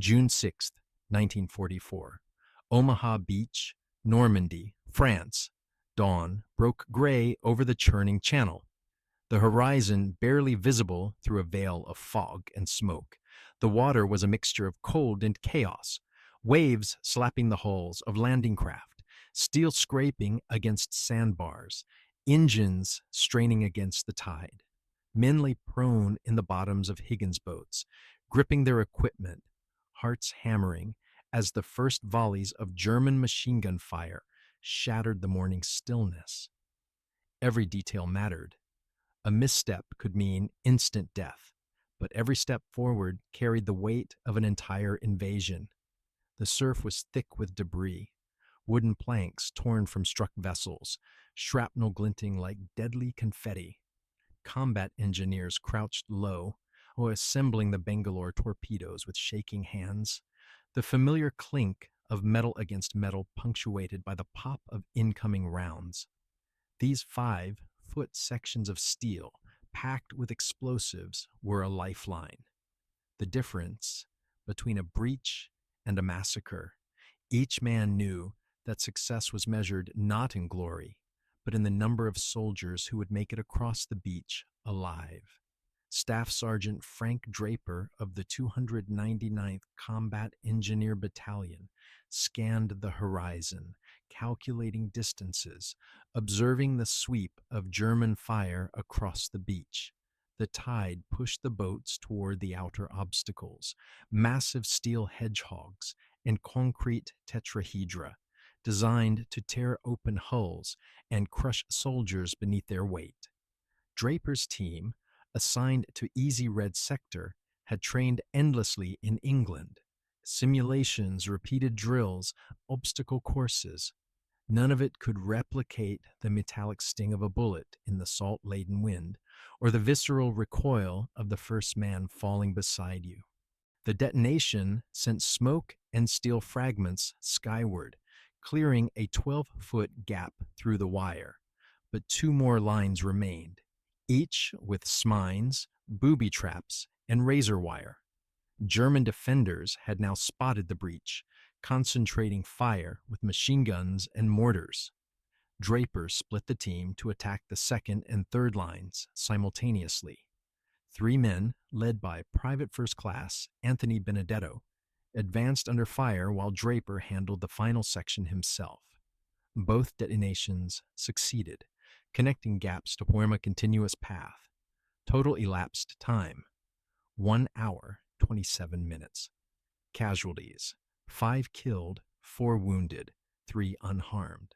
June 6, 1944. Omaha Beach, Normandy, France. Dawn broke gray over the churning channel. The horizon barely visible through a veil of fog and smoke. The water was a mixture of cold and chaos. Waves slapping the hulls of landing craft, steel scraping against sandbars, engines straining against the tide. Men lay prone in the bottoms of Higgins boats, gripping their equipment, hearts hammering as the first volleys of German machine gun fire shattered the morning stillness. Every detail mattered. A misstep could mean instant death, but every step forward carried the weight of an entire invasion. The surf was thick with debris, wooden planks torn from struck vessels, shrapnel glinting like deadly confetti. Combat engineers crouched low, assembling the Bangalore torpedoes with shaking hands. The familiar clink of metal against metal punctuated by the pop of incoming rounds. These 5-foot sections of steel, packed with explosives, were a lifeline. The difference between a breach and a massacre. Each man knew that success was measured not in glory, but in the number of soldiers who would make it across the beach alive. Staff Sergeant Frank Draper of the 299th Combat Engineer Battalion scanned the horizon, calculating distances, observing the sweep of German fire across the beach. The tide pushed the boats toward the outer obstacles, massive steel hedgehogs and concrete tetrahedra, designed to tear open hulls and crush soldiers beneath their weight. Draper's team, assigned to Easy Red Sector, had trained endlessly in England. Simulations, repeated drills, obstacle courses. None of it could replicate the metallic sting of a bullet in the salt-laden wind, or the visceral recoil of the first man falling beside you. The detonation sent smoke and steel fragments skyward, clearing a 12-foot gap through the wire. But 2 more lines remained, each with smines, booby traps, and razor wire. German defenders had now spotted the breach, concentrating fire with machine guns and mortars. Draper split the team to attack the second and third lines simultaneously. 3 men, led by Private First Class Anthony Benedetto, advanced under fire while Draper handled the final section himself. Both detonations succeeded, connecting gaps to form a continuous path. Total elapsed time, 1 hour, 27 minutes. Casualties, 5 killed, 4 wounded, 3 unharmed.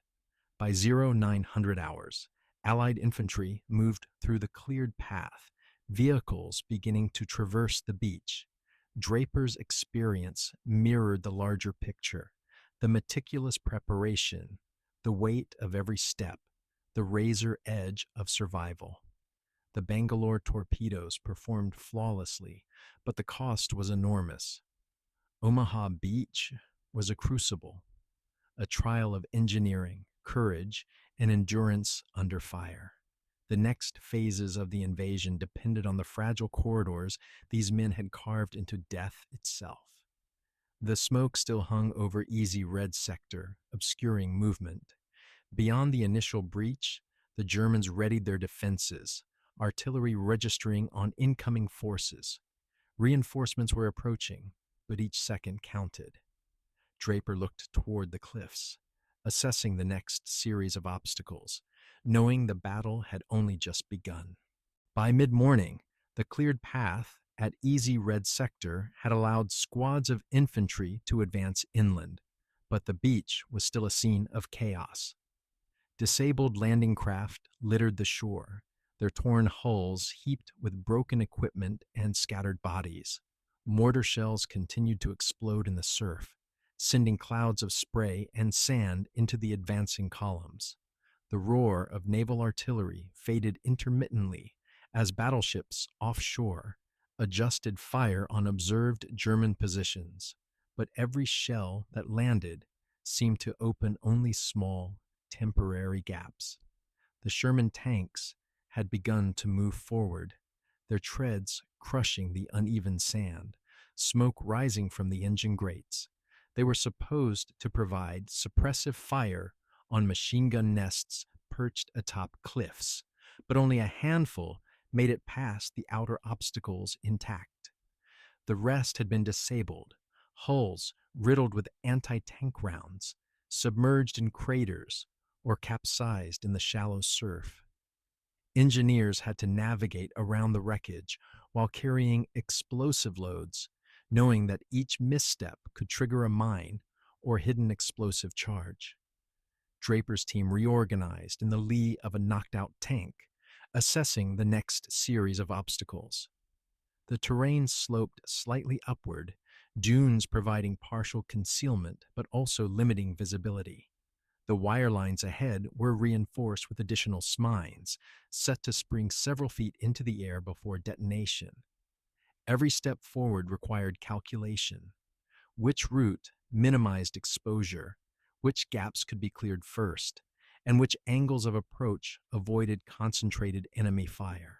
By 0900 hours, Allied infantry moved through the cleared path, vehicles beginning to traverse the beach. Draper's experience mirrored the larger picture, the meticulous preparation, the weight of every step, the razor edge of survival. The Bangalore torpedoes performed flawlessly, but the cost was enormous. Omaha Beach was a crucible, a trial of engineering, courage, and endurance under fire. The next phases of the invasion depended on the fragile corridors these men had carved into death itself. The smoke still hung over Easy Red Sector, obscuring movement. Beyond the initial breach, the Germans readied their defenses, artillery registering on incoming forces. Reinforcements were approaching, but each second counted. Draper looked toward the cliffs, assessing the next series of obstacles, knowing the battle had only just begun. By mid-morning, the cleared path at Easy Red Sector had allowed squads of infantry to advance inland, but the beach was still a scene of chaos. Disabled landing craft littered the shore, their torn hulls heaped with broken equipment and scattered bodies. Mortar shells continued to explode in the surf, sending clouds of spray and sand into the advancing columns. The roar of naval artillery faded intermittently as battleships offshore adjusted fire on observed German positions, but every shell that landed seemed to open only small, temporary gaps. The Sherman tanks had begun to move forward, their treads crushing the uneven sand, smoke rising from the engine grates. They were supposed to provide suppressive fire on machine gun nests perched atop cliffs, but only a handful made it past the outer obstacles intact. The rest had been disabled, hulls riddled with anti-tank rounds, submerged in craters, or capsized in the shallow surf. Engineers had to navigate around the wreckage while carrying explosive loads, knowing that each misstep could trigger a mine or hidden explosive charge. Draper's team reorganized in the lee of a knocked-out tank, assessing the next series of obstacles. The terrain sloped slightly upward, dunes providing partial concealment but also limiting visibility. The wire lines ahead were reinforced with additional smines, set to spring several feet into the air before detonation. Every step forward required calculation. Which route minimized exposure, which gaps could be cleared first, and which angles of approach avoided concentrated enemy fire.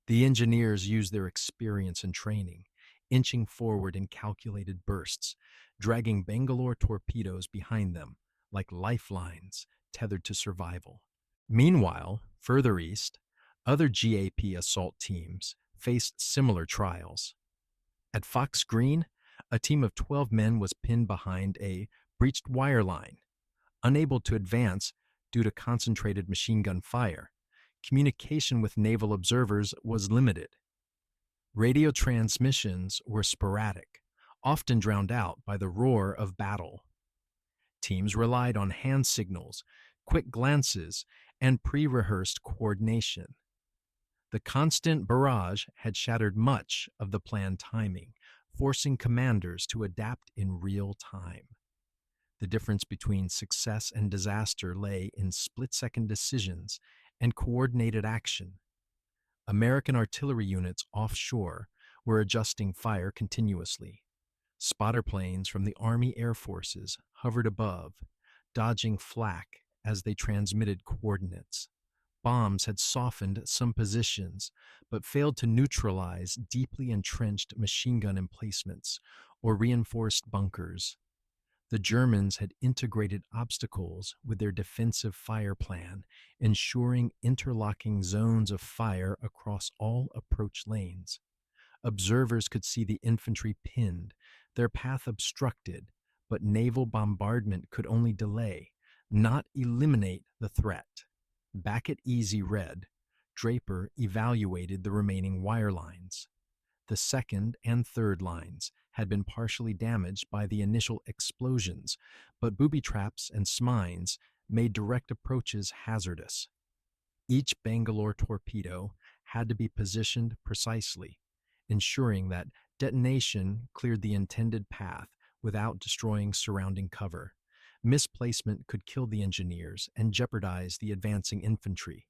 The engineers used their experience and training, inching forward in calculated bursts, dragging Bangalore torpedoes behind them like lifelines tethered to survival. Meanwhile, further east, other GAP assault teams faced similar trials. At Fox Green, a team of 12 men was pinned behind a breached wire line. Unable to advance due to concentrated machine gun fire, communication with naval observers was limited. Radio transmissions were sporadic, often drowned out by the roar of battle. Teams relied on hand signals, quick glances, and pre-rehearsed coordination. The constant barrage had shattered much of the planned timing, forcing commanders to adapt in real time. The difference between success and disaster lay in split-second decisions and coordinated action. American artillery units offshore were adjusting fire continuously. Spotter planes from the Army Air Forces hovered above, dodging flak as they transmitted coordinates. Bombs had softened some positions, but failed to neutralize deeply entrenched machine gun emplacements or reinforced bunkers. The Germans had integrated obstacles with their defensive fire plan, ensuring interlocking zones of fire across all approach lanes. Observers could see the infantry pinned, their path obstructed, but naval bombardment could only delay, not eliminate the threat. Back at Easy Red, Draper evaluated the remaining wire lines. The second and third lines had been partially damaged by the initial explosions, but booby traps and smines made direct approaches hazardous. Each Bangalore torpedo had to be positioned precisely, ensuring that detonation cleared the intended path without destroying surrounding cover. Misplacement could kill the engineers and jeopardize the advancing infantry.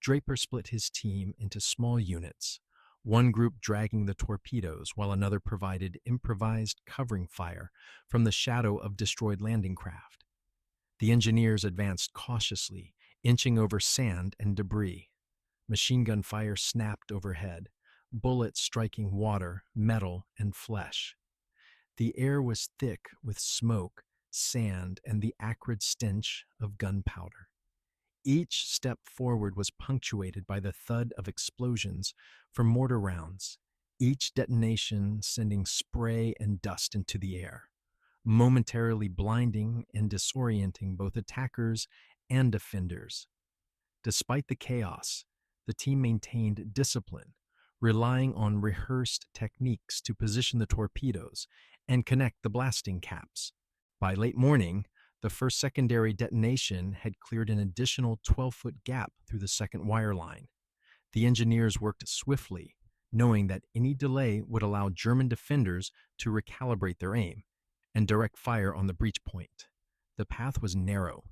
Draper split his team into small units, one group dragging the torpedoes while another provided improvised covering fire from the shadow of destroyed landing craft. The engineers advanced cautiously, inching over sand and debris. Machine gun fire snapped overhead, bullets striking water, metal, and flesh. The air was thick with smoke, sand, and the acrid stench of gunpowder. Each step forward was punctuated by the thud of explosions from mortar rounds, each detonation sending spray and dust into the air, momentarily blinding and disorienting both attackers and defenders. Despite the chaos, the team maintained discipline, relying on rehearsed techniques to position the torpedoes and connect the blasting caps. By late morning, the first secondary detonation had cleared an additional 12-foot gap through the second wire line. The engineers worked swiftly, knowing that any delay would allow German defenders to recalibrate their aim and direct fire on the breach point. The path was narrow,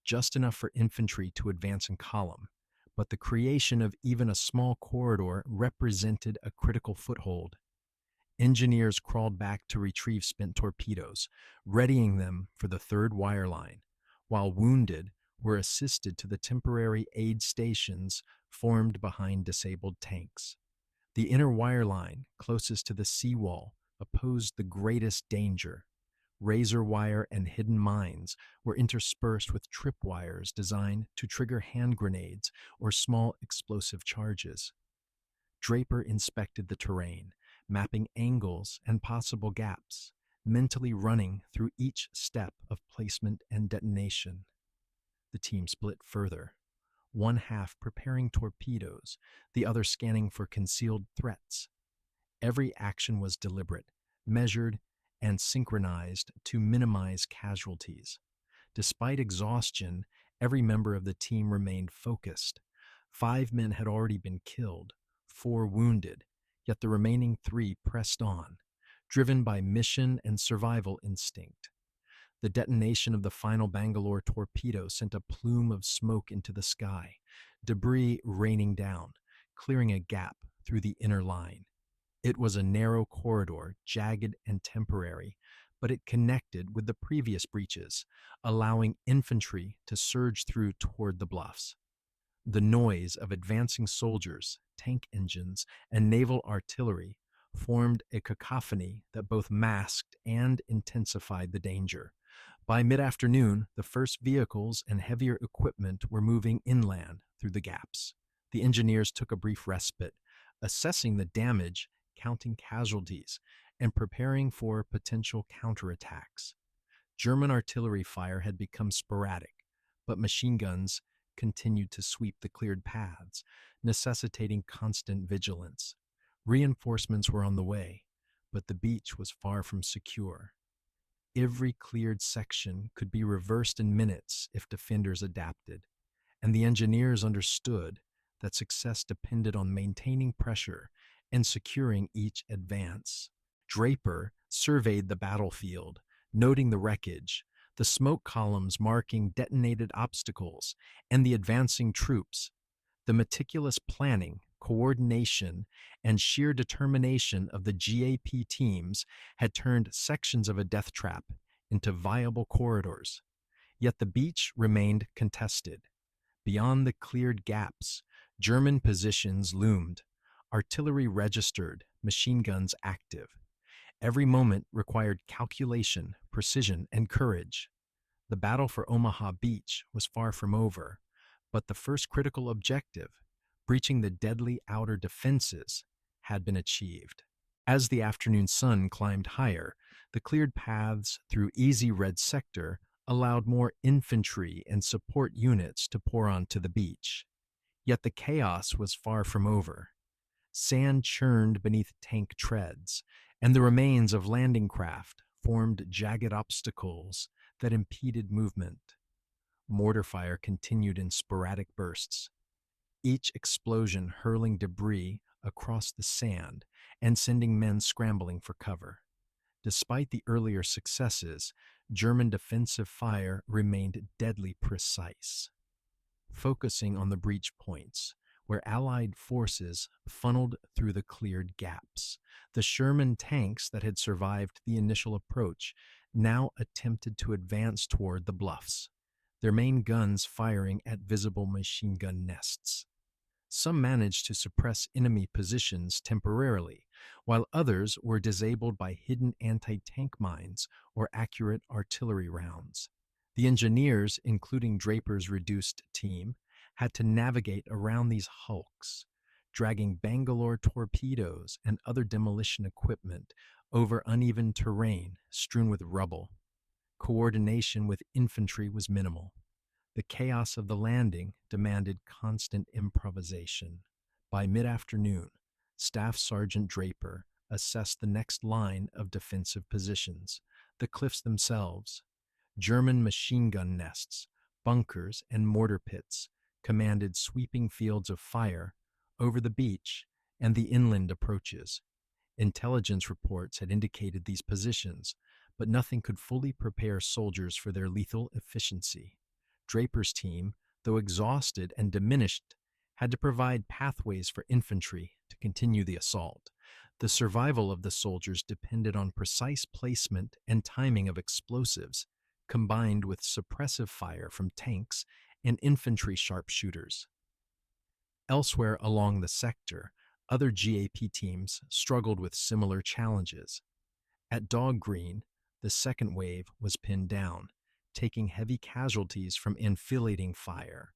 just enough for infantry to advance in column, but the creation of even a small corridor represented a critical foothold. Engineers crawled back to retrieve spent torpedoes, readying them for the third wire line, while wounded were assisted to the temporary aid stations formed behind disabled tanks. The inner wire line, closest to the seawall, posed the greatest danger. Razor wire and hidden mines were interspersed with tripwires designed to trigger hand grenades or small explosive charges. Draper inspected the terrain, mapping angles and possible gaps, mentally running through each step of placement and detonation. The team split further, one half preparing torpedoes, the other scanning for concealed threats. Every action was deliberate, measured, and synchronized to minimize casualties. Despite exhaustion, every member of the team remained focused. 5 men had already been killed, 4 wounded, yet the remaining 3 pressed on, driven by mission and survival instinct. The detonation of the final Bangalore torpedo sent a plume of smoke into the sky, debris raining down, clearing a gap through the inner line. It was a narrow corridor, jagged and temporary, but it connected with the previous breaches, allowing infantry to surge through toward the bluffs. The noise of advancing soldiers, tank engines, and naval artillery formed a cacophony that both masked and intensified the danger. By mid-afternoon, the first vehicles and heavier equipment were moving inland through the gaps. The engineers took a brief respite, assessing the damage, counting casualties, and preparing for potential counterattacks. German artillery fire had become sporadic, but machine guns continued to sweep the cleared paths, necessitating constant vigilance. Reinforcements were on the way, but the beach was far from secure. Every cleared section could be reversed in minutes if defenders adapted, and the engineers understood that success depended on maintaining pressure and securing each advance. Draper surveyed the battlefield, noting the wreckage, the smoke columns marking detonated obstacles, and the advancing troops. The meticulous planning, coordination, and sheer determination of the GAP teams had turned sections of a death trap into viable corridors. Yet the beach remained contested. Beyond the cleared gaps, German positions loomed, artillery registered, machine guns active. Every moment required calculation, precision, and courage. The battle for Omaha Beach was far from over, but the first critical objective, breaching the deadly outer defenses, had been achieved. As the afternoon sun climbed higher, the cleared paths through Easy Red Sector allowed more infantry and support units to pour onto the beach. Yet the chaos was far from over. Sand churned beneath tank treads, and the remains of landing craft formed jagged obstacles that impeded movement. Mortar fire continued in sporadic bursts, each explosion hurling debris across the sand and sending men scrambling for cover. Despite the earlier successes, German defensive fire remained deadly precise, focusing on the breach points, where Allied forces funneled through the cleared gaps. The Sherman tanks that had survived the initial approach now attempted to advance toward the bluffs, their main guns firing at visible machine gun nests. Some managed to suppress enemy positions temporarily, while others were disabled by hidden anti-tank mines or accurate artillery rounds. The engineers, including Draper's reduced team, had to navigate around these hulks, dragging Bangalore torpedoes and other demolition equipment over uneven terrain strewn with rubble. Coordination with infantry was minimal. The chaos of the landing demanded constant improvisation. By mid-afternoon, Staff Sergeant Draper assessed the next line of defensive positions, the cliffs themselves. German machine gun nests, bunkers, and mortar pits commanded sweeping fields of fire over the beach and the inland approaches. Intelligence reports had indicated these positions, but nothing could fully prepare soldiers for their lethal efficiency. Draper's team, though exhausted and diminished, had to provide pathways for infantry to continue the assault. The survival of the soldiers depended on precise placement and timing of explosives, combined with suppressive fire from tanks and infantry sharpshooters. Elsewhere along the sector, other GAP teams struggled with similar challenges. At Dog Green, the second wave was pinned down, taking heavy casualties from enfilading fire.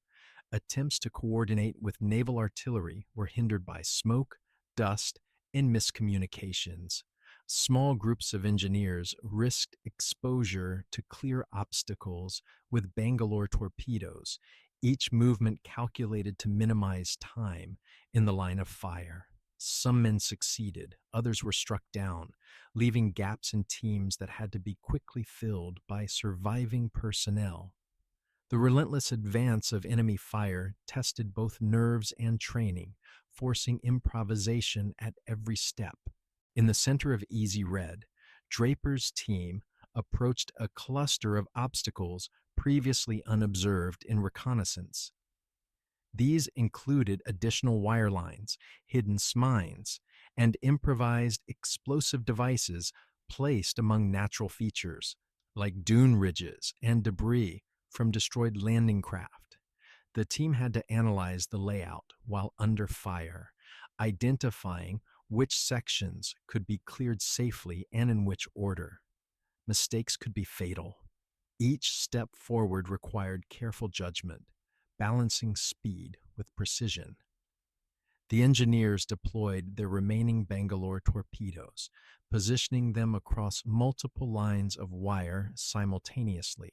Attempts to coordinate with naval artillery were hindered by smoke, dust, and miscommunications. Small groups of engineers risked exposure to clear obstacles with Bangalore torpedoes, each movement calculated to minimize time in the line of fire. Some men succeeded, others were struck down, leaving gaps in teams that had to be quickly filled by surviving personnel. The relentless advance of enemy fire tested both nerves and training, forcing improvisation at every step. In the center of Easy Red, Draper's team approached a cluster of obstacles previously unobserved in reconnaissance. These included additional wire lines, hidden mines, and improvised explosive devices placed among natural features, like dune ridges and debris from destroyed landing craft. The team had to analyze the layout while under fire, identifying which sections could be cleared safely and in which order. Mistakes could be fatal. Each step forward required careful judgment, balancing speed with precision. The engineers deployed their remaining Bangalore torpedoes, positioning them across multiple lines of wire simultaneously.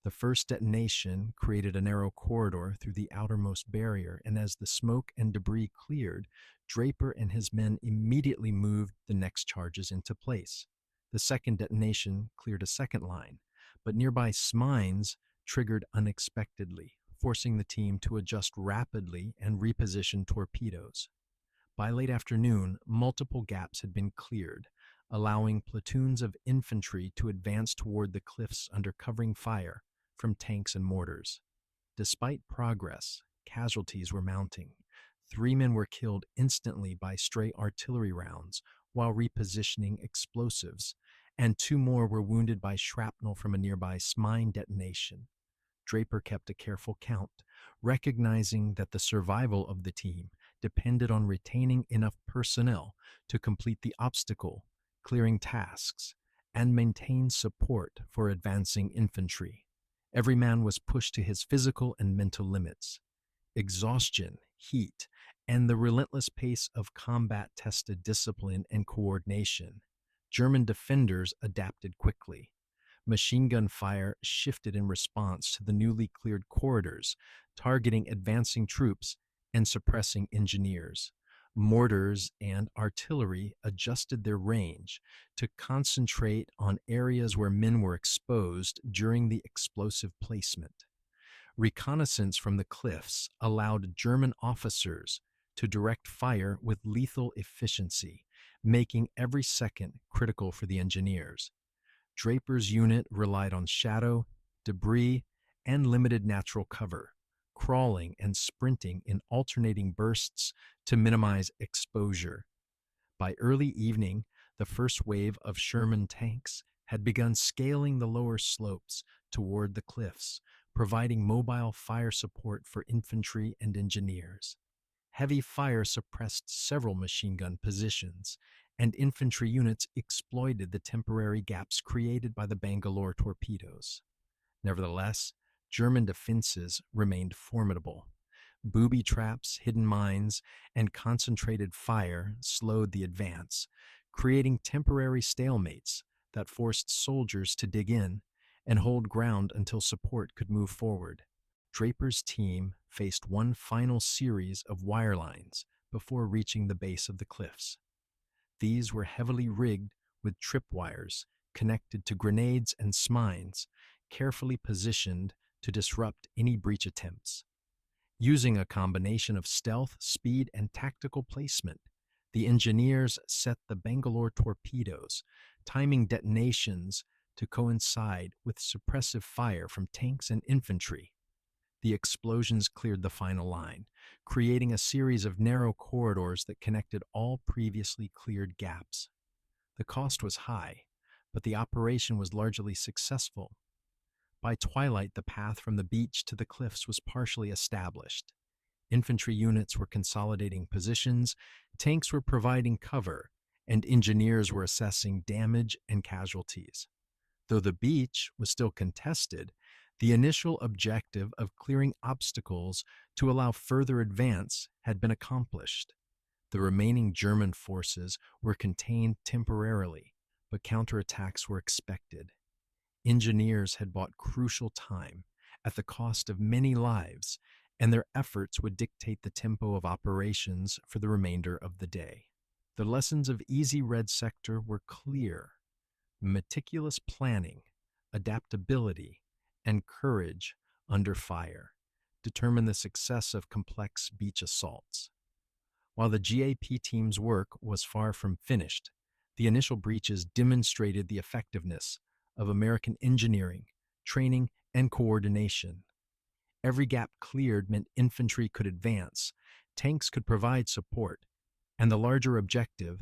The first detonation created a narrow corridor through the outermost barrier, and as the smoke and debris cleared, Draper and his men immediately moved the next charges into place. The second detonation cleared a second line, but nearby mines triggered unexpectedly, forcing the team to adjust rapidly and reposition torpedoes. By late afternoon, multiple gaps had been cleared, allowing platoons of infantry to advance toward the cliffs under covering fire from tanks and mortars. Despite progress, casualties were mounting. 3 men were killed instantly by stray artillery rounds while repositioning explosives, and 2 more were wounded by shrapnel from a nearby mine detonation. Draper kept a careful count, recognizing that the survival of the team depended on retaining enough personnel to complete the obstacle clearing tasks and maintain support for advancing infantry. Every man was pushed to his physical and mental limits. Exhaustion, heat, and the relentless pace of combat tested discipline and coordination. German defenders adapted quickly. Machine gun fire shifted in response to the newly cleared corridors, targeting advancing troops and suppressing engineers. Mortars and artillery adjusted their range to concentrate on areas where men were exposed during the explosive placement. Reconnaissance from the cliffs allowed German officers to direct fire with lethal efficiency, making every second critical for the engineers. Draper's unit relied on shadow, debris, and limited natural cover, crawling and sprinting in alternating bursts to minimize exposure. By early evening, the first wave of Sherman tanks had begun scaling the lower slopes toward the cliffs, providing mobile fire support for infantry and engineers. Heavy fire suppressed several machine gun positions, and infantry units exploited the temporary gaps created by the Bangalore torpedoes. Nevertheless, German defenses remained formidable. Booby traps, hidden mines, and concentrated fire slowed the advance, creating temporary stalemates that forced soldiers to dig in and hold ground until support could move forward. Draper's team faced one final series of wire lines before reaching the base of the cliffs. These were heavily rigged with tripwires connected to grenades and mines, carefully positioned to disrupt any breach attempts. Using a combination of stealth, speed, and tactical placement, the engineers set the Bangalore torpedoes, timing detonations to coincide with suppressive fire from tanks and infantry. The explosions cleared the final line, creating a series of narrow corridors that connected all previously cleared gaps. The cost was high, but the operation was largely successful. By twilight, the path from the beach to the cliffs was partially established. Infantry units were consolidating positions, tanks were providing cover, and engineers were assessing damage and casualties. Though the beach was still contested, the initial objective of clearing obstacles to allow further advance had been accomplished. The remaining German forces were contained temporarily, but counterattacks were expected. Engineers had bought crucial time at the cost of many lives, and their efforts would dictate the tempo of operations for the remainder of the day. The lessons of Easy Red Sector were clear. Meticulous planning, adaptability, and courage under fire determine the success of complex beach assaults. While the GAP team's work was far from finished, the initial breaches demonstrated the effectiveness of American engineering, training, and coordination. Every gap cleared meant infantry could advance, tanks could provide support, and the larger objective,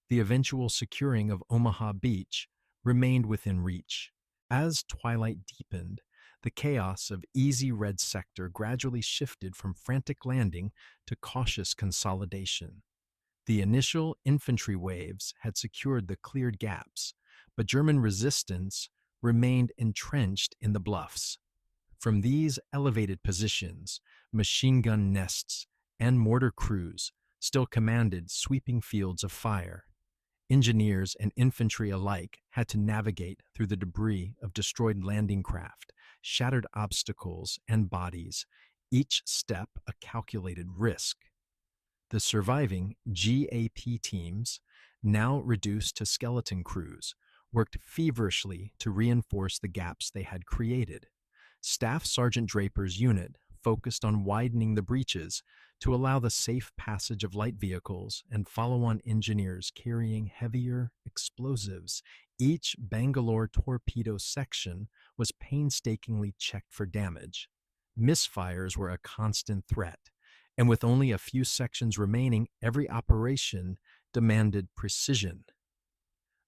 the eventual securing of Omaha Beach, remained within reach. As twilight deepened, the chaos of Easy Red Sector gradually shifted from frantic landing to cautious consolidation. The initial infantry waves had secured the cleared gaps, but German resistance remained entrenched in the bluffs. From these elevated positions, machine gun nests and mortar crews still commanded sweeping fields of fire. Engineers and infantry alike had to navigate through the debris of destroyed landing craft, shattered obstacles, and bodies, each step a calculated risk. The surviving GAP teams, now reduced to skeleton crews, worked feverishly to reinforce the gaps they had created. Staff Sergeant Draper's unit focused on widening the breaches to allow the safe passage of light vehicles and follow-on engineers carrying heavier explosives. Each Bangalore torpedo section was painstakingly checked for damage. Misfires were a constant threat, and with only a few sections remaining, every operation demanded precision.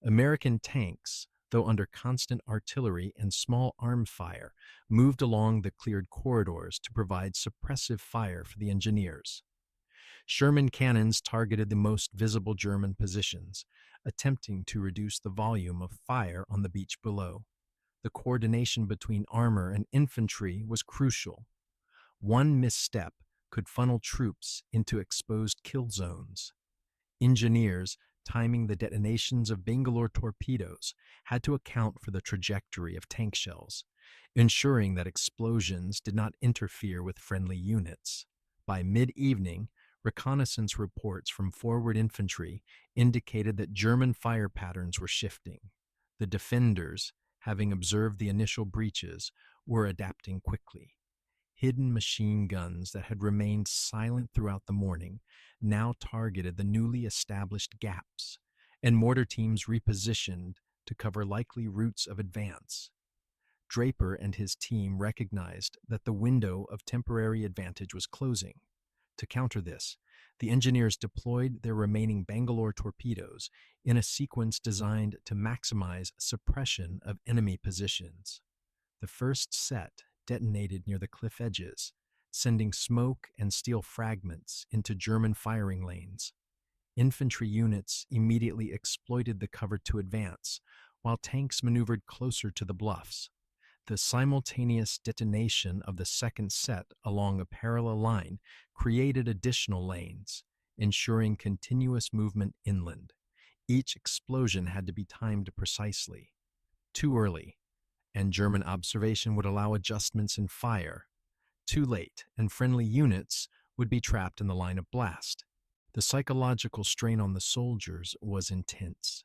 American tanks, though under constant artillery and small arm fire, moved along the cleared corridors to provide suppressive fire for the engineers. Sherman cannons targeted the most visible German positions, attempting to reduce the volume of fire on the beach below. The coordination between armor and infantry was crucial. One misstep could funnel troops into exposed kill zones. Engineers, timing the detonations of Bangalore torpedoes, had to account for the trajectory of tank shells, ensuring that explosions did not interfere with friendly units. By mid-evening, reconnaissance reports from forward infantry indicated that German fire patterns were shifting. The defenders, having observed the initial breaches, were adapting quickly. Hidden machine guns that had remained silent throughout the morning now targeted the newly established gaps, and mortar teams repositioned to cover likely routes of advance. Draper and his team recognized that the window of temporary advantage was closing. To counter this, the engineers deployed their remaining Bangalore torpedoes in a sequence designed to maximize suppression of enemy positions. The first set detonated near the cliff edges, sending smoke and steel fragments into German firing lanes. Infantry units immediately exploited the cover to advance, while tanks maneuvered closer to the bluffs. The simultaneous detonation of the second set along a parallel line created additional lanes, ensuring continuous movement inland. Each explosion had to be timed precisely. Too early, and German observation would allow adjustments in fire. Too late, and friendly units would be trapped in the line of blast. The psychological strain on the soldiers was intense.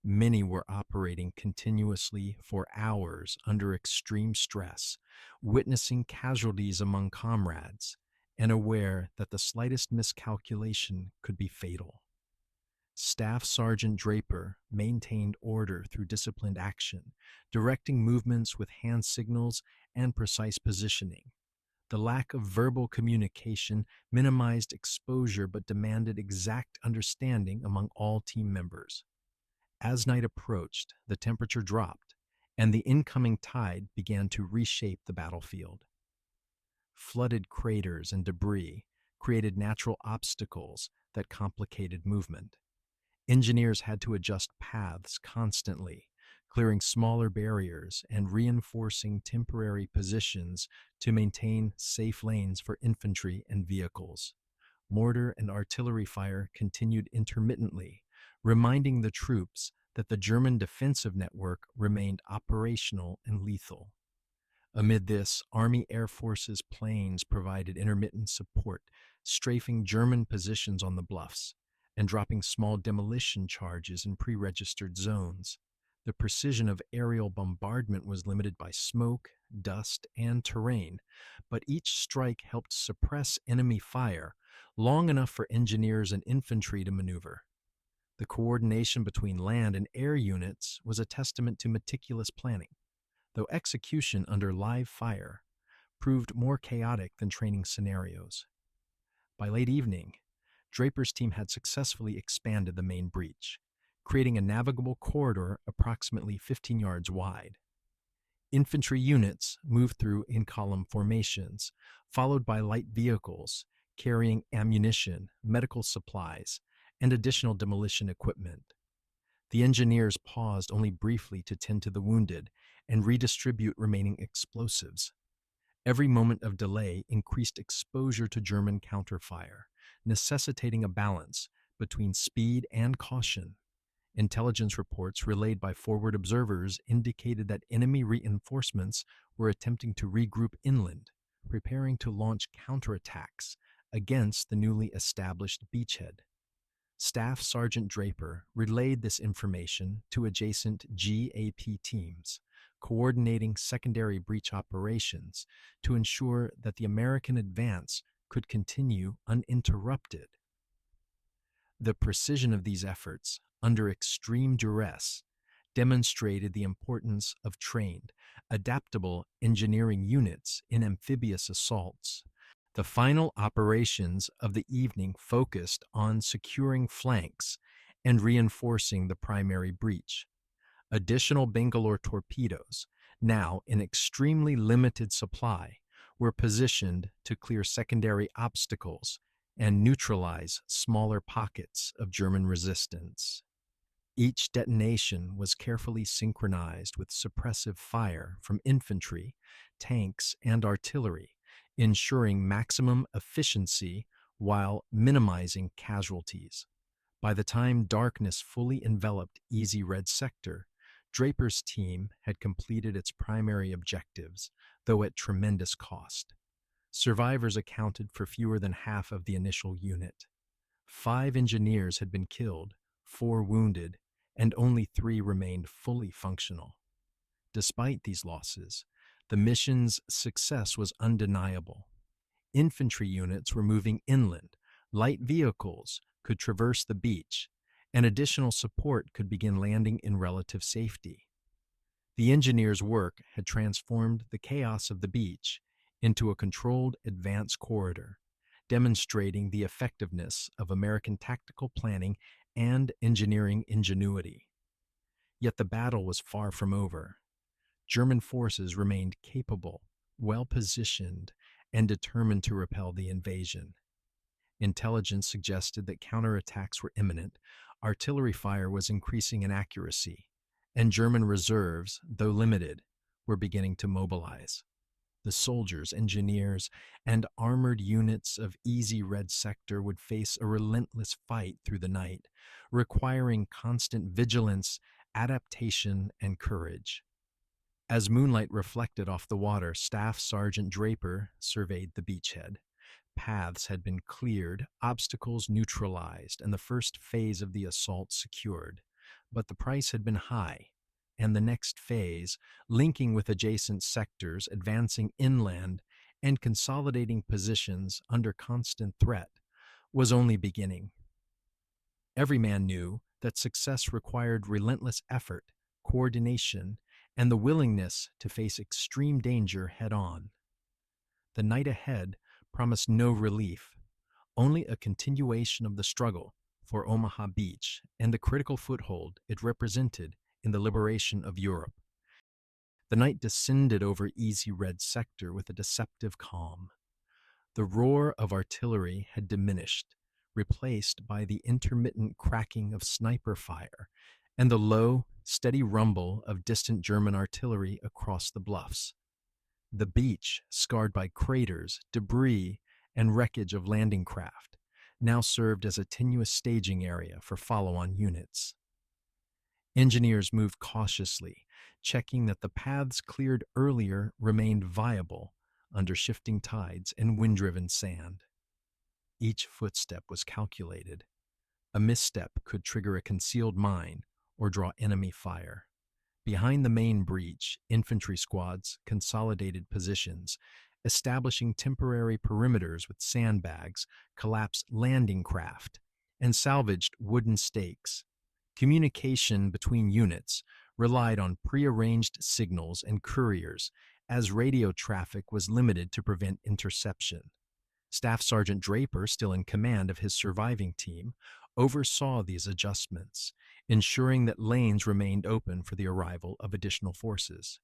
Many were operating continuously for hours under extreme stress, witnessing casualties among comrades, and aware that the slightest miscalculation could be fatal. Staff Sergeant Draper maintained order through disciplined action, directing movements with hand signals and precise positioning. The lack of verbal communication minimized exposure but demanded exact understanding among all team members. As night approached, the temperature dropped, and the incoming tide began to reshape the battlefield. Flooded craters and debris created natural obstacles that complicated movement. Engineers had to adjust paths constantly, clearing smaller barriers and reinforcing temporary positions to maintain safe lanes for infantry and vehicles. Mortar and artillery fire continued intermittently, reminding the troops that the German defensive network remained operational and lethal. Amid this, Army Air Force's planes provided intermittent support, strafing German positions on the bluffs and dropping small demolition charges in pre-registered zones. The precision of aerial bombardment was limited by smoke, dust, and terrain, but each strike helped suppress enemy fire long enough for engineers and infantry to maneuver. The coordination between land and air units was a testament to meticulous planning, though execution under live fire proved more chaotic than training scenarios. By late evening, Draper's team had successfully expanded the main breach, creating a navigable corridor approximately 15 yards wide. Infantry units moved through in column formations, followed by light vehicles carrying ammunition, medical supplies, and additional demolition equipment. The engineers paused only briefly to tend to the wounded and redistribute remaining explosives. Every moment of delay increased exposure to German counterfire, necessitating a balance between speed and caution. Intelligence reports relayed by forward observers indicated that enemy reinforcements were attempting to regroup inland, preparing to launch counterattacks against the newly established beachhead. Staff Sergeant Draper relayed this information to adjacent GAP teams, coordinating secondary breach operations to ensure that the American advance could continue uninterrupted. The precision of these efforts, under extreme duress, demonstrated the importance of trained, adaptable engineering units in amphibious assaults. The final operations of the evening focused on securing flanks and reinforcing the primary breach. Additional Bangalore torpedoes, now in extremely limited supply, were positioned to clear secondary obstacles and neutralize smaller pockets of German resistance. Each detonation was carefully synchronized with suppressive fire from infantry, tanks, and artillery, ensuring maximum efficiency while minimizing casualties. By the time darkness fully enveloped Easy Red Sector, Draper's team had completed its primary objectives, though at tremendous cost. Survivors accounted for fewer than half of the initial unit. 5 engineers had been killed, 4 wounded, and only 3 remained fully functional. Despite these losses, the mission's success was undeniable. Infantry units were moving inland, light vehicles could traverse the beach, and additional support could begin landing in relative safety. The engineers' work had transformed the chaos of the beach into a controlled advance corridor, demonstrating the effectiveness of American tactical planning and engineering ingenuity. Yet the battle was far from over. German forces remained capable, well-positioned, and determined to repel the invasion. Intelligence suggested that counterattacks were imminent, artillery fire was increasing in accuracy, and German reserves, though limited, were beginning to mobilize. The soldiers, engineers, and armored units of Easy Red Sector would face a relentless fight through the night, requiring constant vigilance, adaptation, and courage. As moonlight reflected off the water, Staff Sergeant Draper surveyed the beachhead. Paths had been cleared, obstacles neutralized, and the first phase of the assault secured. But the price had been high, and the next phase, linking with adjacent sectors, advancing inland, and consolidating positions under constant threat, was only beginning. Every man knew that success required relentless effort, coordination, and the willingness to face extreme danger head-on. The night ahead promised no relief, only a continuation of the struggle for Omaha Beach and the critical foothold it represented in the liberation of Europe. The night descended over Easy Red Sector with a deceptive calm. The roar of artillery had diminished, replaced by the intermittent cracking of sniper fire and the low, steady rumble of distant German artillery across the bluffs. The beach, scarred by craters, debris, and wreckage of landing craft, now served as a tenuous staging area for follow-on units. Engineers moved cautiously, checking that the paths cleared earlier remained viable under shifting tides and wind-driven sand. Each footstep was calculated. A misstep could trigger a concealed mine or draw enemy fire. Behind the main breach, infantry squads consolidated positions, establishing temporary perimeters with sandbags, collapsed landing craft, and salvaged wooden stakes. Communication between units relied on prearranged signals and couriers, as radio traffic was limited to prevent interception. Staff Sergeant Draper, still in command of his surviving team, oversaw these adjustments, ensuring that lanes remained open for the arrival of additional forces.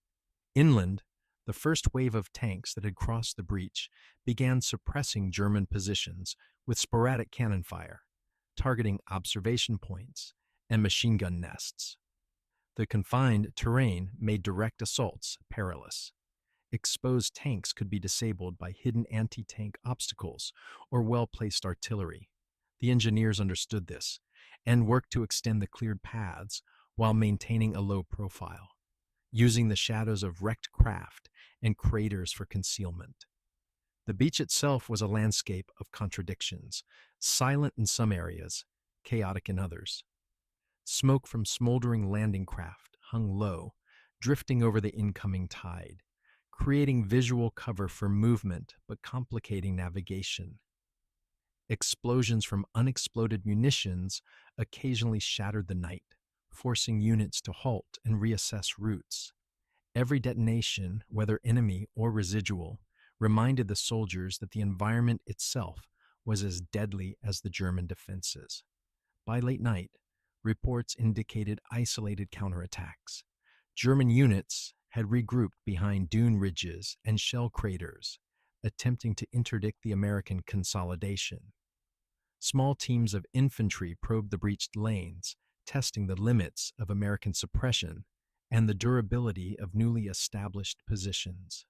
Inland, the first wave of tanks that had crossed the breach began suppressing German positions with sporadic cannon fire, targeting observation points and machine gun nests. The confined terrain made direct assaults perilous. Exposed tanks could be disabled by hidden anti-tank obstacles or well-placed artillery. The engineers understood this and worked to extend the cleared paths while maintaining a low profile, using the shadows of wrecked craft and craters for concealment. The beach itself was a landscape of contradictions, silent in some areas, chaotic in others. Smoke from smoldering landing craft hung low, drifting over the incoming tide, creating visual cover for movement but complicating navigation. Explosions from unexploded munitions occasionally shattered the night, forcing units to halt and reassess routes. Every detonation, whether enemy or residual, reminded the soldiers that the environment itself was as deadly as the German defenses. By late night, reports indicated isolated counterattacks. German units had regrouped behind dune ridges and shell craters, attempting to interdict the American consolidation. Small teams of infantry probed the breached lanes, testing the limits of American suppression and the durability of newly established positions.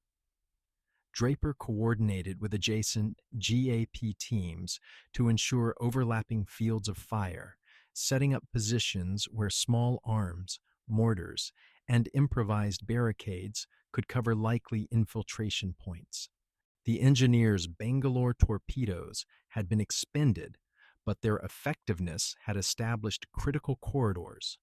Draper coordinated with adjacent GAP teams to ensure overlapping fields of fire, setting up positions where small arms, mortars, and improvised barricades could cover likely infiltration points. The engineers' Bangalore torpedoes had been expended, but their effectiveness had established critical corridors.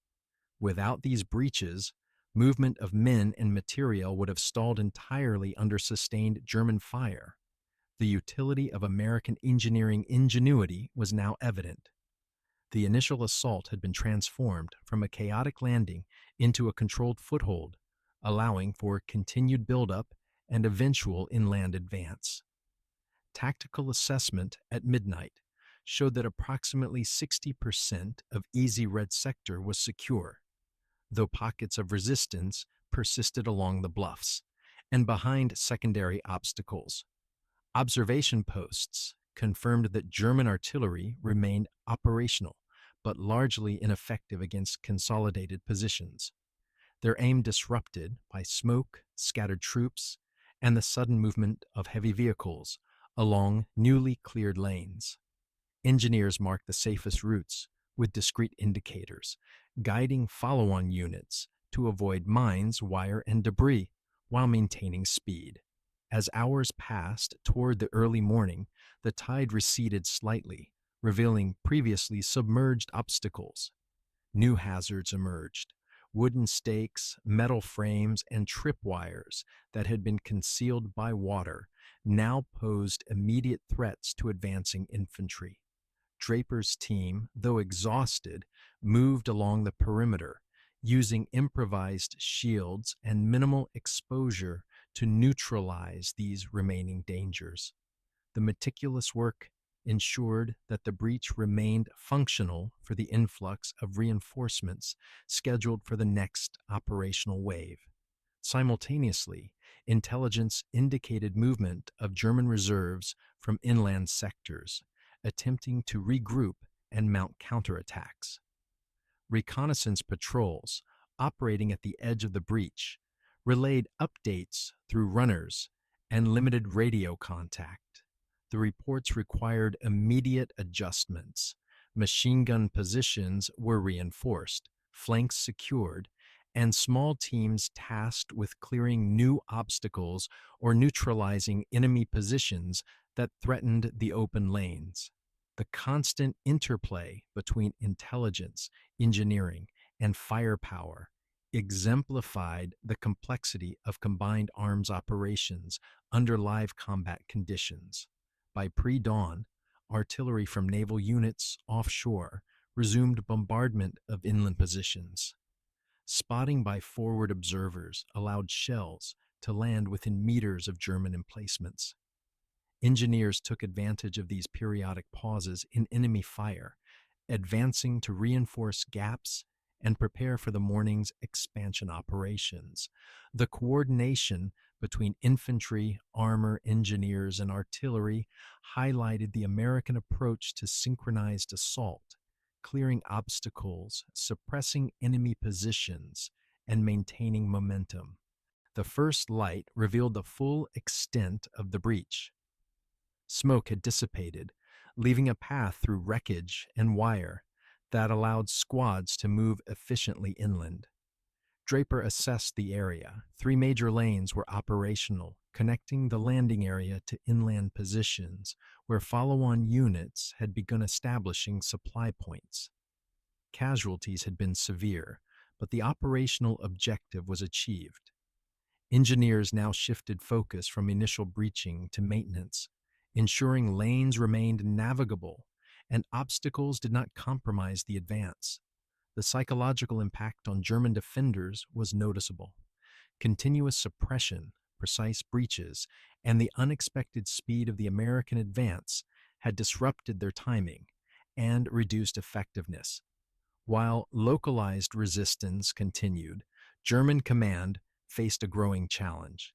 Without these breaches, movement of men and material would have stalled entirely under sustained German fire. The utility of American engineering ingenuity was now evident. The initial assault had been transformed from a chaotic landing into a controlled foothold, allowing for continued buildup and eventual inland advance. Tactical assessment at midnight showed that approximately 60% of Easy Red Sector was secure, though pockets of resistance persisted along the bluffs and behind secondary obstacles. Observation posts confirmed that German artillery remained operational, but largely ineffective against consolidated positions. Their aim disrupted by smoke, scattered troops, and the sudden movement of heavy vehicles along newly cleared lanes. Engineers marked the safest routes with discrete indicators, guiding follow-on units to avoid mines, wire, and debris while maintaining speed. As hours passed toward the early morning, the tide receded slightly, revealing previously submerged obstacles. New hazards emerged: wooden stakes, metal frames, and tripwires that had been concealed by water now posed immediate threats to advancing infantry. Draper's team, though exhausted, moved along the perimeter, using improvised shields and minimal exposure to neutralize these remaining dangers. The meticulous work ensured that the breach remained functional for the influx of reinforcements scheduled for the next operational wave. Simultaneously, intelligence indicated movement of German reserves from inland sectors, attempting to regroup and mount counterattacks. Reconnaissance patrols, operating at the edge of the breach, relayed updates through runners and limited radio contact. The reports required immediate adjustments. Machine gun positions were reinforced, flanks secured, and small teams tasked with clearing new obstacles or neutralizing enemy positions that threatened the open lanes. The constant interplay between intelligence, engineering, and firepower exemplified the complexity of combined arms operations under live combat conditions. By pre-dawn, artillery from naval units offshore resumed bombardment of inland positions. Spotting by forward observers allowed shells to land within meters of German emplacements. Engineers took advantage of these periodic pauses in enemy fire, advancing to reinforce gaps and prepare for the morning's expansion operations. The coordination between infantry, armor, engineers, and artillery highlighted the American approach to synchronized assault, clearing obstacles, suppressing enemy positions, and maintaining momentum. The first light revealed the full extent of the breach. Smoke had dissipated, leaving a path through wreckage and wire that allowed squads to move efficiently inland. Draper assessed the area. 3 major lanes were operational, connecting the landing area to inland positions, where follow-on units had begun establishing supply points. Casualties had been severe, but the operational objective was achieved. Engineers now shifted focus from initial breaching to maintenance, ensuring lanes remained navigable and obstacles did not compromise the advance. The psychological impact on German defenders was noticeable. Continuous suppression, precise breaches, and the unexpected speed of the American advance had disrupted their timing and reduced effectiveness. While localized resistance continued, German command faced a growing challenge.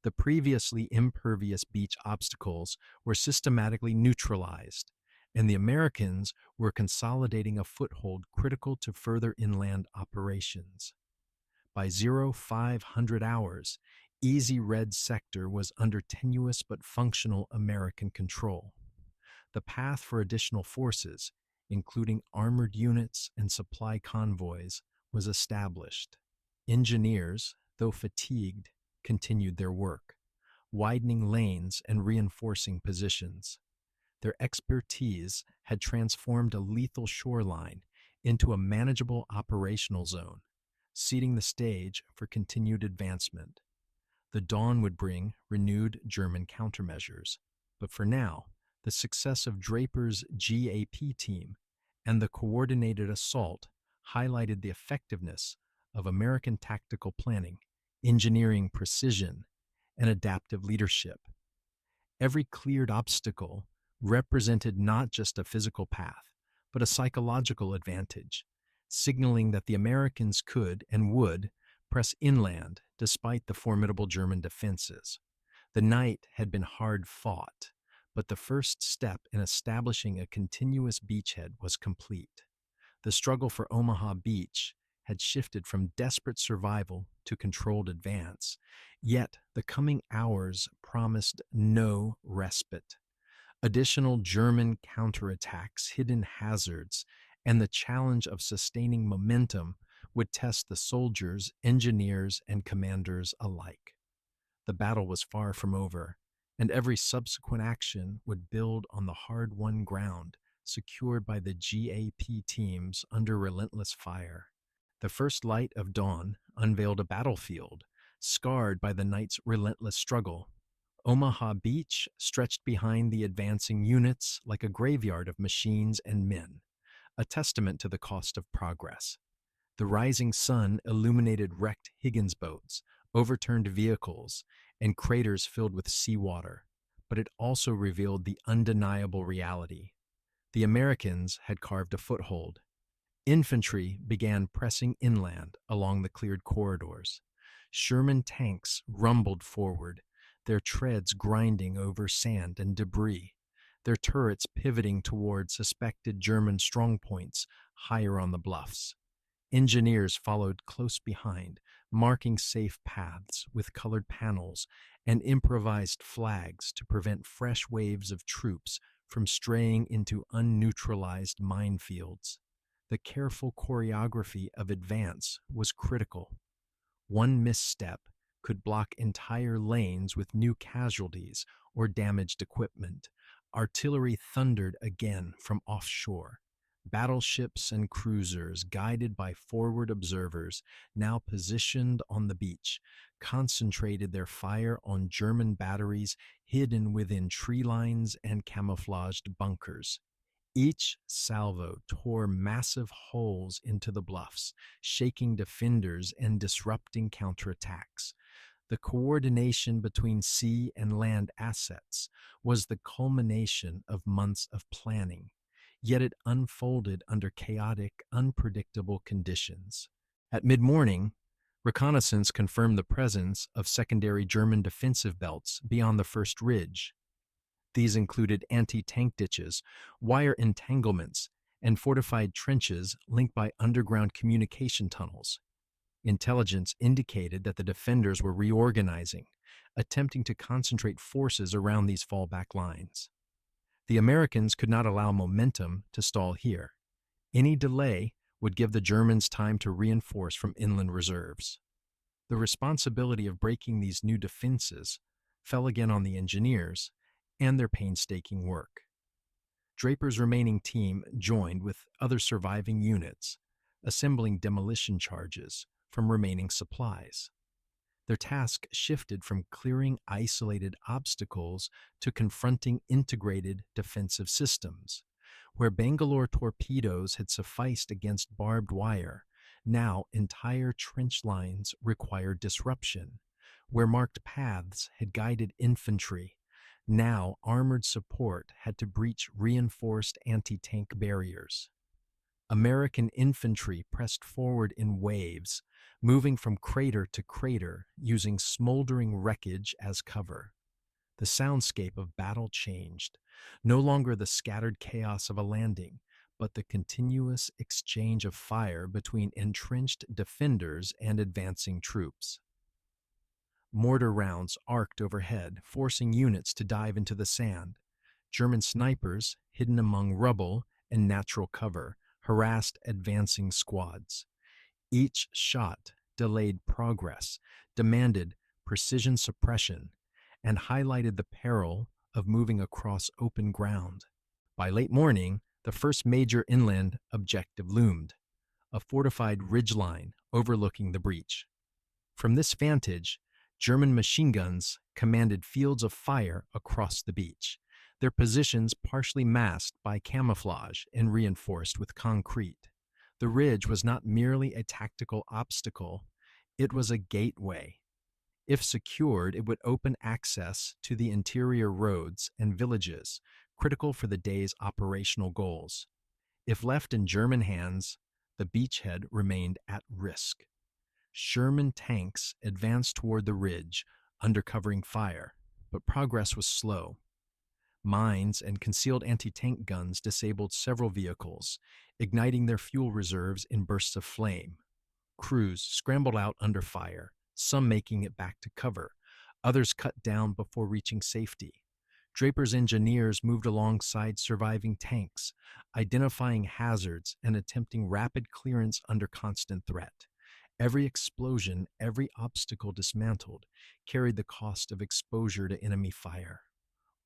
The previously impervious beach obstacles were systematically neutralized, and the Americans were consolidating a foothold critical to further inland operations. By 0500 hours, Easy Red sector was under tenuous but functional American control. The path for additional forces, including armored units and supply convoys, was established. Engineers, though fatigued, continued their work, widening lanes and reinforcing positions. Their expertise had transformed a lethal shoreline into a manageable operational zone, seeding the stage for continued advancement. The dawn would bring renewed German countermeasures, but for now, the success of Draper's GAP team and the coordinated assault highlighted the effectiveness of American tactical planning, engineering precision, and adaptive leadership. Every cleared obstacle represented not just a physical path, but a psychological advantage, signaling that the Americans could and would press inland despite the formidable German defenses. The night had been hard fought, but the first step in establishing a continuous beachhead was complete. The struggle for Omaha Beach had shifted from desperate survival to controlled advance, yet the coming hours promised no respite. Additional German counterattacks, hidden hazards, and the challenge of sustaining momentum would test the soldiers, engineers, and commanders alike. The battle was far from over, and every subsequent action would build on the hard-won ground secured by the GAP teams under relentless fire. The first light of dawn unveiled a battlefield, scarred by the night's relentless struggle. Omaha Beach stretched behind the advancing units like a graveyard of machines and men, a testament to the cost of progress. The rising sun illuminated wrecked Higgins boats, overturned vehicles, and craters filled with seawater, but it also revealed the undeniable reality. The Americans had carved a foothold. Infantry began pressing inland along the cleared corridors. Sherman tanks rumbled forward, their treads grinding over sand and debris. their turrets pivoting toward suspected German strongpoints higher on the bluffs. Engineers followed close behind, marking safe paths with colored panels and improvised flags to prevent fresh waves of troops from straying into unneutralized minefields. The careful choreography of advance was critical. One misstep could block entire lanes with new casualties or damaged equipment. Artillery thundered again from offshore. Battleships and cruisers, guided by forward observers, now positioned on the beach, concentrated their fire on German batteries hidden within tree lines and camouflaged bunkers. Each salvo tore massive holes into the bluffs, shaking defenders and disrupting counterattacks. The coordination between sea and land assets was the culmination of months of planning, yet it unfolded under chaotic, unpredictable conditions. At mid-morning, reconnaissance confirmed the presence of secondary German defensive belts beyond the first ridge. These included anti-tank ditches, wire entanglements, and fortified trenches linked by underground communication tunnels. Intelligence indicated that the defenders were reorganizing, attempting to concentrate forces around these fallback lines. The Americans could not allow momentum to stall here. Any delay would give the Germans time to reinforce from inland reserves. The responsibility of breaking these new defenses fell again on the engineers and their painstaking work. Draper's remaining team joined with other surviving units, assembling demolition charges from remaining supplies. Their task shifted from clearing isolated obstacles to confronting integrated defensive systems. Where Bangalore torpedoes had sufficed against barbed wire, now entire trench lines required disruption. Where marked paths had guided infantry, now armored support had to breach reinforced anti-tank barriers. American infantry pressed forward in waves, moving from crater to crater using smoldering wreckage as cover. The soundscape of battle changed, no longer the scattered chaos of a landing, but the continuous exchange of fire between entrenched defenders and advancing troops. Mortar rounds arced overhead, forcing units to dive into the sand. German snipers, hidden among rubble and natural cover, harassed advancing squads. Each shot delayed progress, demanded precision suppression, and highlighted the peril of moving across open ground. By late morning, the first major inland objective loomed, a fortified ridgeline overlooking the breach. From this vantage, German machine guns commanded fields of fire across the beach, their positions partially masked by camouflage and reinforced with concrete. The ridge was not merely a tactical obstacle, it was a gateway. If secured, it would open access to the interior roads and villages, critical for the day's operational goals. If left in German hands, the beachhead remained at risk. Sherman tanks advanced toward the ridge, under covering fire, but progress was slow. Mines and concealed anti-tank guns disabled several vehicles, igniting their fuel reserves in bursts of flame. Crews scrambled out under fire, some making it back to cover, others cut down before reaching safety. Draper's engineers moved alongside surviving tanks, identifying hazards and attempting rapid clearance under constant threat. Every explosion, every obstacle dismantled, carried the cost of exposure to enemy fire.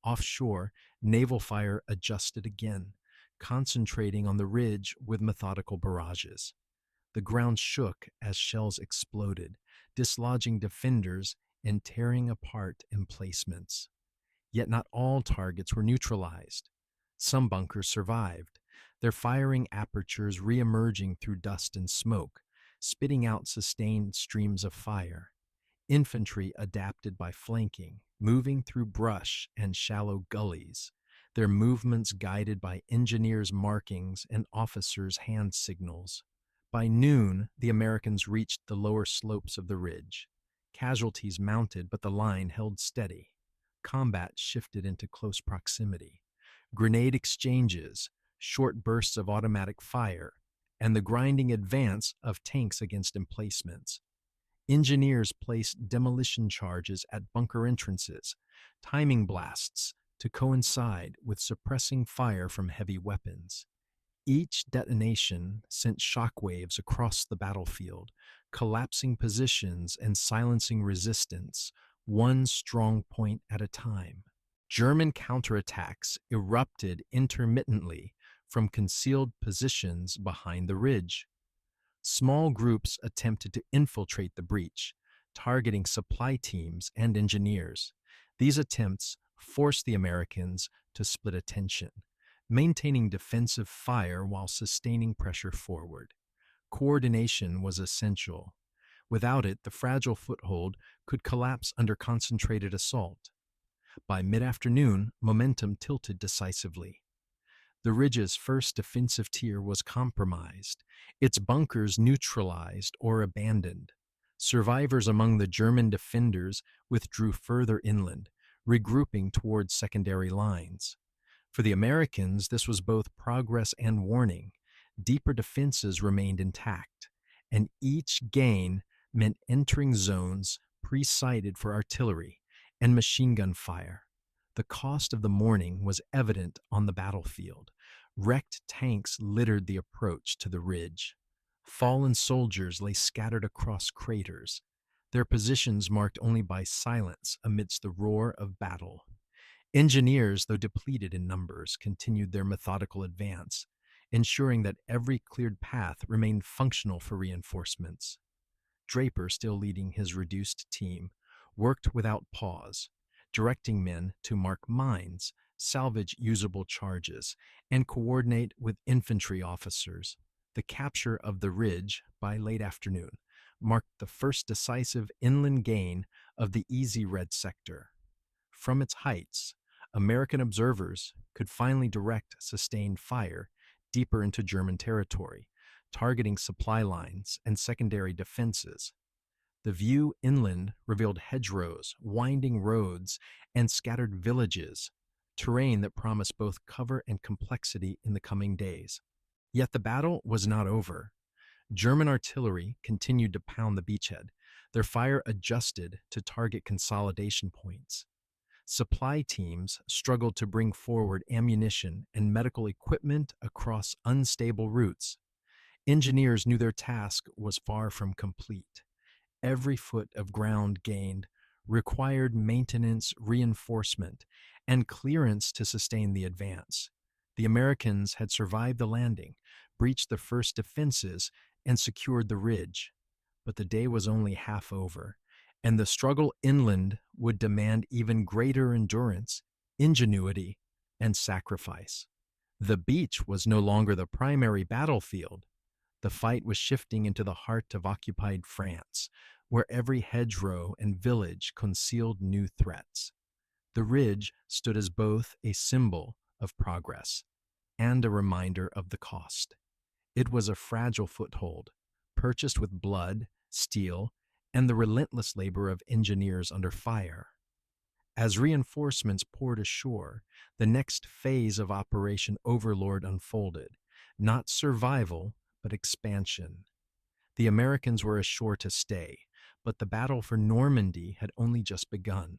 Offshore, naval fire adjusted again, concentrating on the ridge with methodical barrages. The ground shook as shells exploded, dislodging defenders and tearing apart emplacements. Yet not all targets were neutralized. Some bunkers survived, their firing apertures re-emerging through dust and smoke, spitting out sustained streams of fire. Infantry adapted by flanking, moving through brush and shallow gullies, their movements guided by engineers' markings and officers' hand signals. By noon, the Americans reached the lower slopes of the ridge. Casualties mounted, but the line held steady. Combat shifted into close proximity. Grenade exchanges, short bursts of automatic fire, and the grinding advance of tanks against emplacements. Engineers placed demolition charges at bunker entrances, timing blasts to coincide with suppressing fire from heavy weapons. Each detonation sent shockwaves across the battlefield, collapsing positions and silencing resistance, one strong point at a time. German counterattacks erupted intermittently from concealed positions behind the ridge. Small groups attempted to infiltrate the breach, targeting supply teams and engineers. These attempts forced the Americans to split attention, maintaining defensive fire while sustaining pressure forward. Coordination was essential. Without it, the fragile foothold could collapse under concentrated assault. By mid-afternoon, momentum tilted decisively. The ridge's first defensive tier was compromised, its bunkers neutralized or abandoned. Survivors among the German defenders withdrew further inland, regrouping towards secondary lines. For the Americans, this was both progress and warning. Deeper defenses remained intact, and each gain meant entering zones pre-sighted for artillery and machine gun fire. The cost of the morning was evident on the battlefield. Wrecked tanks littered the approach to the ridge. Fallen soldiers lay scattered across craters, their positions marked only by silence amidst the roar of battle. Engineers, though depleted in numbers, continued their methodical advance, ensuring that every cleared path remained functional for reinforcements. Draper, still leading his reduced team, worked without pause, directing men to mark mines, salvage usable charges, and coordinate with infantry officers. The capture of the ridge by late afternoon marked the first decisive inland gain of the Easy Red sector. From its heights, American observers could finally direct sustained fire deeper into German territory, targeting supply lines and secondary defenses. The view inland revealed hedgerows, winding roads, and scattered villages, terrain that promised both cover and complexity in the coming days. Yet the battle was not over. German artillery continued to pound the beachhead, their fire adjusted to target consolidation points. Supply teams struggled to bring forward ammunition and medical equipment across unstable routes. Engineers knew their task was far from complete. Every foot of ground gained required maintenance, reinforcement, and clearance to sustain the advance. The Americans had survived the landing, breached the first defenses, and secured the ridge. But the day was only half over, and the struggle inland would demand even greater endurance, ingenuity, and sacrifice. The beach was no longer the primary battlefield. The fight was shifting into the heart of occupied France, where every hedgerow and village concealed new threats. The ridge stood as both a symbol of progress and a reminder of the cost. It was a fragile foothold, purchased with blood, steel, and the relentless labor of engineers under fire. As reinforcements poured ashore, the next phase of Operation Overlord unfolded, not survival, but expansion. The Americans were ashore to stay, but the battle for Normandy had only just begun.